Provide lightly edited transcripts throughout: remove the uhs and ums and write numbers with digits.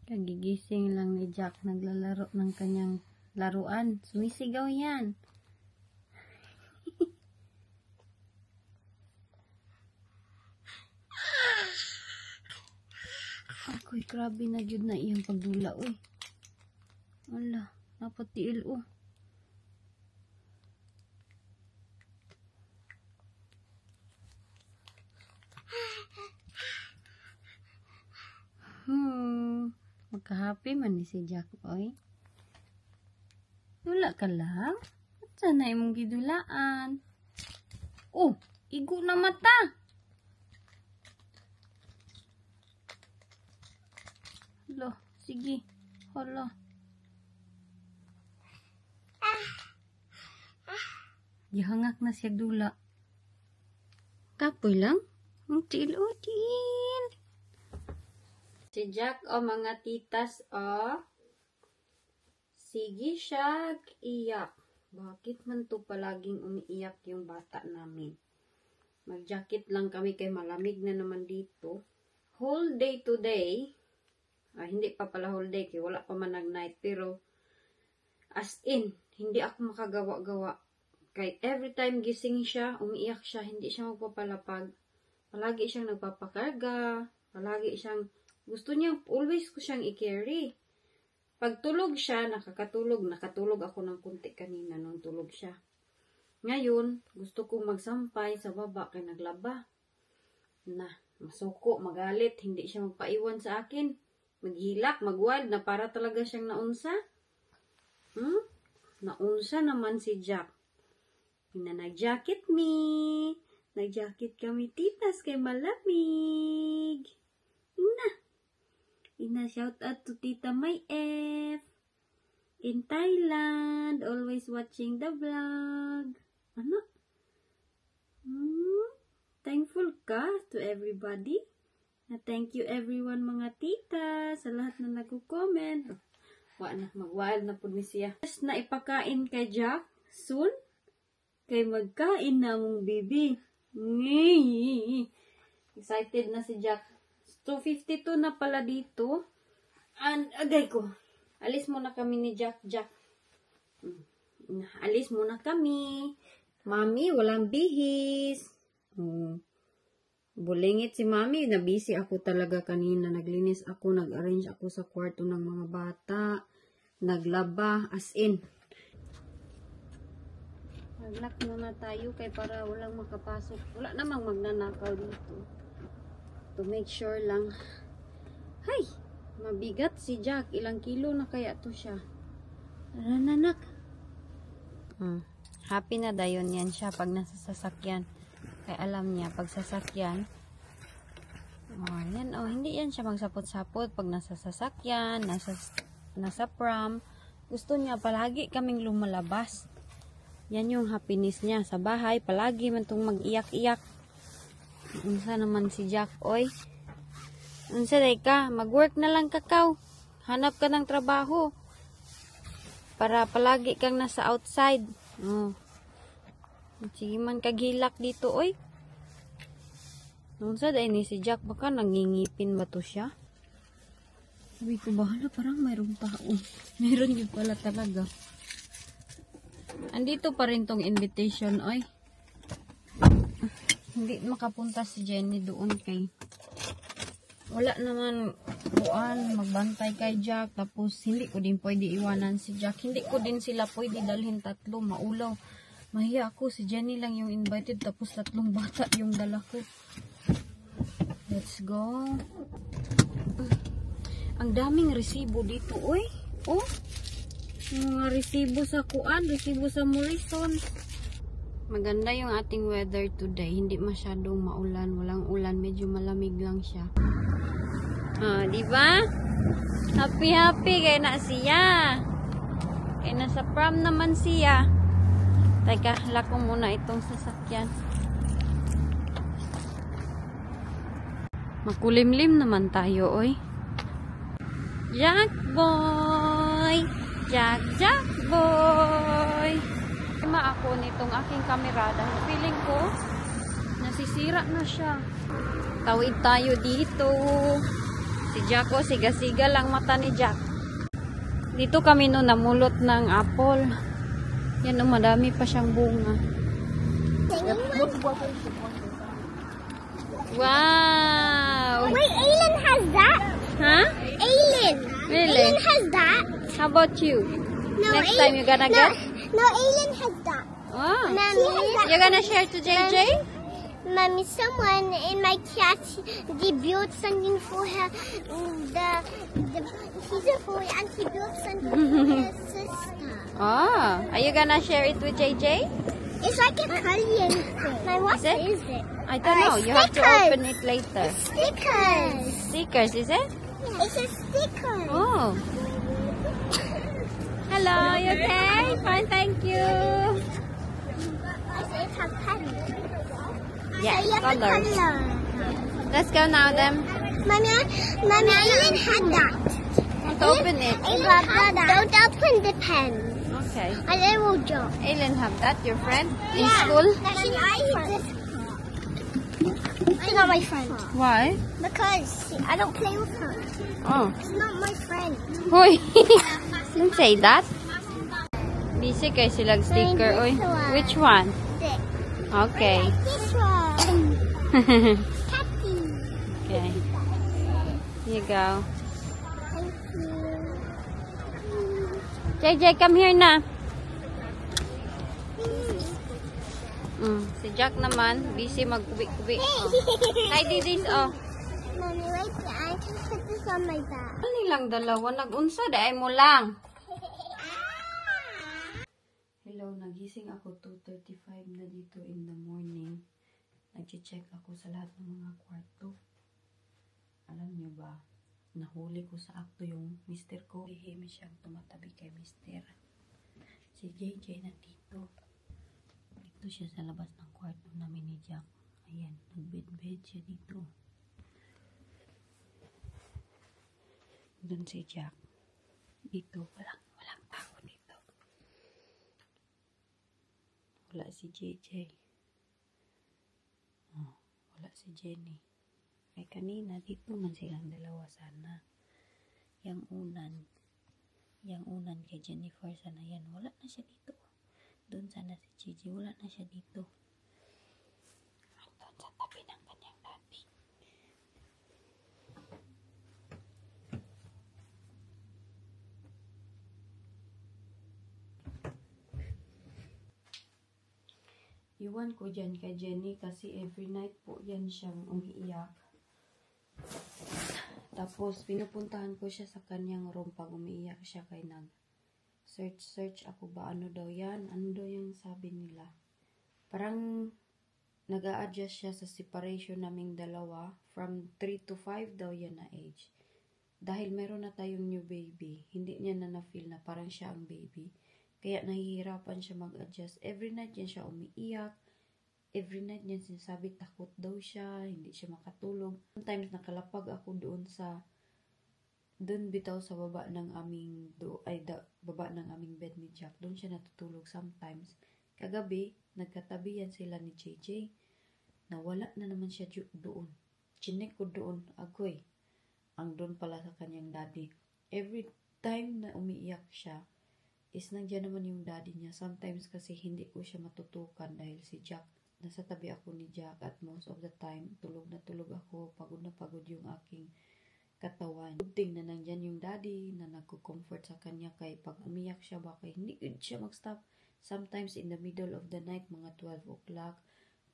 Kagigising lang ni Jack, naglalaro ng kanyang laruan. Sumisigaw yan. Ako'y grabe na jud na iyang pagdula, uy. Wala, napatiil, oh. Magka-happy man ni si Jack, oy. Wala ka lang? At sana imong gidulaan? Oh, igo na mata. Hala, sige. Hala. Gihangak na siya dula. Kapoy lang? Ang tiil, oh, tiil. Si Jack, o mga titas, o. Sige siya, iyak. Bakit man to palaging umiiyak yung bata namin? Mag-jacket lang kami kay malamig na naman dito. Whole day today, hindi pa pala whole day, kaya wala pa man nag-night. Pero, as in, hindi ako makagawa-gawa. Kay every time gising siya, umiiyak siya, hindi siya magpapalapag. Palagi siyang nagpapakarga. Palagi siyang, gusto niya, always ko siyang i-carry. Pag tulog siya, nakatulog ako ng kunti kanina nung tulog siya. Ngayon, gusto kong magsampay sa baba kay naglaba. Masuko, magalit, hindi siya magpaiwan sa akin. Maghilak, magwild na para talaga siyang naunsa. Naunsa naman si Jack. Nag-jacket me. Nag-jacket kami titas kay malamig. Ina, shout out to Tita May F. In Thailand, always watching the vlog. Ano? Thankful ka to everybody. Thank you everyone mga tita sa lahat na nagko-comment. Mag-wild na po ni siya. Na ipakain kay Jack soon. Kay magkain na mong baby. Excited na si Jack. 2:52 na pala dito. And, agay ko. Alis muna kami ni Jack. Alis muna kami. Mami, walang bihis. Bulingit si Mami. Nabisi ako talaga kanina. Naglinis ako. Nag-arrange ako sa kwarto ng mga bata. Naglaba. As in. Nag-lock muna tayo kay para walang makapasok. Wala namang magnanakaw dito. To make sure lang. Hay! Mabigat si Jack. Ilang kilo na kaya to siya. Nanak. Happy na dayon yan siya pag nasa sasakyan. Kaya alam niya, pag sasakyan, hindi yan siya magsapot-sapot pag nasa sasakyan, nasa pram. Gusto niya palagi kaming lumalabas. Yan yung happiness niya. Sa bahay, palagi man itong mag-iyak-iyak. Unsa naman si Jack, oy. Unsa day ka? Mag-work na lang kakaw. Hanap ka ng trabaho. Para palagi kang nasa outside. Sige man kaghilak dito, oy. Unsa day ni si Jack? Baka nangingipin ba to siya? Sabi ko, bahala, parang mayroong tao. Mayroon yun pala talaga. Andito pa rin tong invitation, oy. Hindi makapunta si Jenny doon kay wala naman magbantay kay Jack. Tapos hindi ko din pwede iwanan si Jack. Hindi ko din sila pwede dalhin tatlo. Maulaw. Mahiya ako. Si Jenny lang yung invited. Tapos 3 bata yung dala ko. Let's go. Ang daming resibo dito. Uy. Oh. Mga resibo sa kuan. Resibo sa Morrison. Maganda yung ating weather today. Hindi masyadong maulan. Walang ulan. Medyo malamig lang siya. Diba? Happy kaya na siya. Kaya nasa prom naman siya. Teka, lako muna itong sasakyan. Makulimlim naman tayo, oy. Jack boy! Jack boy! Ako nitong aking kamera dahil feeling ko nasisira na siya. Tawid tayo dito. Si Jack, siga-siga lang mata ni Jack. Dito kami no namulot ng apple. Yan o, madami pa siyang bunga. Wow! Wait, Aylin has that? Huh? Aylin. Really? Aylin has that? How about you? No, Next time you gonna no, get? No, Aylin has that. Oh. Mommy, You're gonna share to JJ? Mommy, someone in my class built something for her. He's a boy and he built something for his sister. Oh. Are you gonna share it with JJ? It's like a Korean thing. What Is it? is it? I don't know. You have to stickers. open it later. Stickers. Stickers, is it? It's a sticker. Oh. Hello, you okay? Fine, thank you. It's a pen. Yeah, So you have to colors. color. Let's go now then. Mommy, Aylin had that. Want to open it? Aylin had that. Don't open the pen. Okay. And it will jump. Aileen have that, your friend? In school? She's not my friend. Why? Because I don't play with her. Oh. She's not my friend. Hoy. Didn't say that. Busy kay silang sticker. Oy. This one. Which one? This. Okay. Like this one. Catty. Okay. Here you go. Thank you. JJ, come here na. Si Jack naman, busy magkubi-kubi. Oh. Hi, Didis, oh. Mommy, wait. I can put this on my back. Ano lang dalawa? Nag-unsa, dahil mo lang. Hello, nagising ako 2:35 na dito in the morning. Nag-check ako sa lahat ng mga kwarto. Alam niyo ba, nahuli ko sa akto yung mister ko. Lihim siyang tumatabi kay mister. Si JJ na dito. Dito siya sa labas ng kwarto namin ni Jack. Ayan, nagbed-bed siya dito. Doon si Jack. Dito, walang tao dito. Wala si JJ. Oh, wala si Jenny. Ay kanina, dito man silang dalawa sana. Yang unan kay Jennifer sana yan. Wala na siya dito. Doon sana si JJ. Wala na siya dito. Doon sa tabi ng kanyang daddy. Iwan ko dyan kay Jenny kasi every night po yan siyang umiiyak. Tapos, pinupuntahan ko siya sa kanyang room pag umiiyak siya kay search ako ba ano daw yan? Ano daw yung sabi nila? Parang nag-a-adjust siya sa separation naming dalawa from 3 to 5 daw yan na age. Dahil meron na tayong new baby, hindi niya na-feel na parang siya ang baby. Kaya nahihirapan siya mag-adjust. Every night yan siya umiiyak. Every night niya sinasabi takot daw siya, hindi siya makatulog. Sometimes nakalapag ako doon bitaw sa baba ng aming baba ng aming bed ni Jack. Doon siya natutulog sometimes. Kagabi, nagkatabi yan sila ni JJ. Nawala na naman siya doon. Chinek ko doon, agoy. Ang doon pala sa kanyang daddy. Every time na umiiyak siya, is nandiyan naman yung daddy niya. Sometimes kasi hindi ko siya matutukan dahil si Jack, nasa tabi ako ni Jack at most of the time, tulog na tulog ako, pagod na pagod yung aking katawan. Good thing na nandiyan yung daddy na nagko-comfort sa kanya kay pag umiyak siya, baka hindi siya mag-stop. Sometimes in the middle of the night, mga 12 o'clock,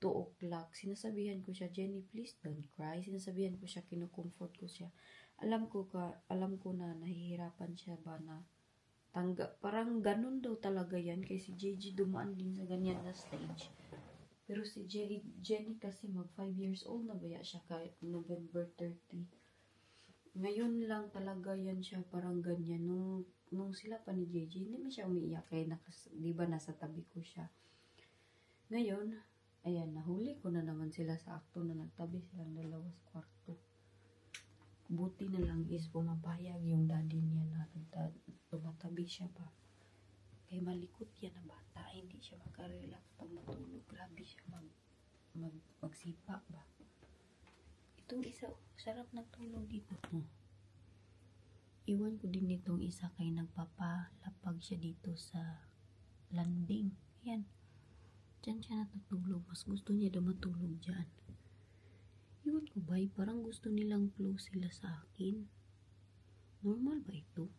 2 o'clock, sinasabihan ko siya, Jenny, please don't cry. Sinasabihan ko siya, kino-comfort ko siya. Alam ko na nahihirapan siya ba na parang ganun daw talaga yan kasi JJ dumaan din sa ganyan na stage. Pero si Jenny kasi mag 5 years old na baya siya kahit November 30. Ngayon lang talaga yan siya parang ganyan. Nung sila pa ni JJ, hindi man siya umiiyak kaya di ba nasa tabi ko siya. Ngayon, ayan, nahuli ko na naman sila sa akto na nagtabi silang dalawa sa kwarto. Buti na lang is pumapayag yung daddy niya na tumatabi siya pa. Kaya malikot yan na bata, hindi siya makarelax pag matulog. Grabe siya magsipa ba. Itong isa, sarap ng tulog dito. Iwan ko din itong isa kay nagpapalapag siya dito sa landing. Ayan. Diyan siya natutulog. Mas gusto niya daw matulog dyan. Iwan ko ba, parang gusto nilang close sila sa akin. Normal ba ito?